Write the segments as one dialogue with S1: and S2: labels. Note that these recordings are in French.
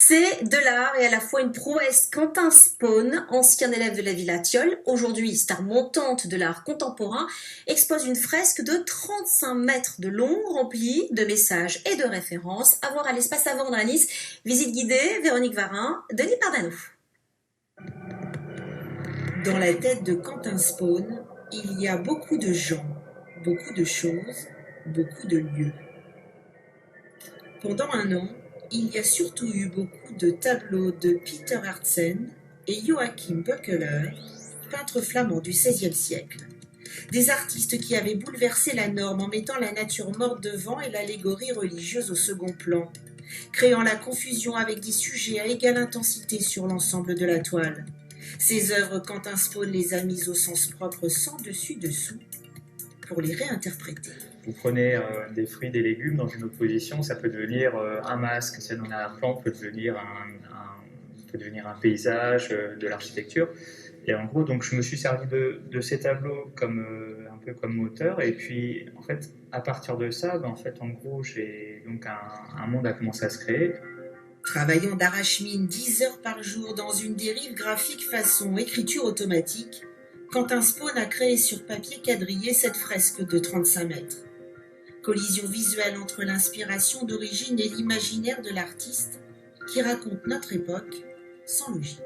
S1: C'est de l'art et à la fois une prouesse. Quentin Spaun, ancien élève de la Villa Thiol, aujourd'hui star montante de l'art contemporain, expose une fresque de 35 mètres de long, remplie de messages et de références. À voir à l'espace à vendre à Nice. Visite guidée, Véronique Varin, Denis Pardano.
S2: Dans la tête de Quentin Spaun, il y a beaucoup de gens, beaucoup de choses, beaucoup de lieux. Pendant un an, il y a surtout eu beaucoup de tableaux de Peter Hartsen et Joachim Böckler, peintres flamands du XVIe siècle. Des artistes qui avaient bouleversé la norme en mettant la nature morte devant et l'allégorie religieuse au second plan, créant la confusion avec des sujets à égale intensité sur l'ensemble de la toile. Ces œuvres, Quentin Spaun les a mises au sens propre sans dessus-dessous pour les réinterpréter.
S3: Vous prenez des fruits, des légumes dans une opposition, ça peut devenir un masque, c'est dans l'arrière-plan peut devenir un paysage, de l'architecture. Et en gros, donc je me suis servi de ces tableaux comme un peu comme moteur. Et puis, en fait, à partir de ça, en fait, en gros, j'ai donc un monde a commencé à se créer.
S2: Travaillant d'arrache-mine 10 heures par jour dans une dérive graphique façon écriture automatique, Quentin Spaun a créé sur papier quadrillé cette fresque de 35 mètres. Collision visuelle entre l'inspiration d'origine et l'imaginaire de l'artiste qui raconte notre époque sans logique.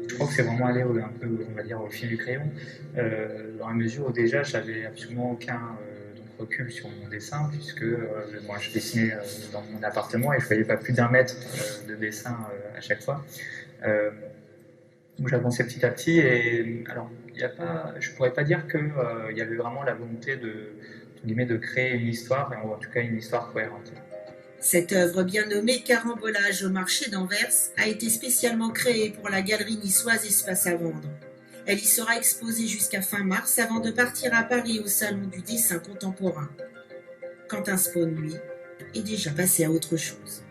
S3: Je crois que c'est vraiment allé un peu, on va dire, au fil du crayon, dans la mesure où déjà j'avais absolument aucun recul sur mon dessin, puisque moi je dessinais dans mon appartement et je voyais pas plus d'un mètre de dessin à chaque fois. Donc j'avançais petit à petit et alors je pourrais pas dire qu'il y avait vraiment la volonté de créer une histoire, ou en tout cas une histoire cohérente.
S2: Cette œuvre bien nommée Carambolage au marché d'Anvers a été spécialement créée pour la galerie niçoise Espace à vendre. Elle y sera exposée jusqu'à fin mars avant de partir à Paris au Salon du dessin contemporain. Quentin Spaun, lui, est déjà passé à autre chose.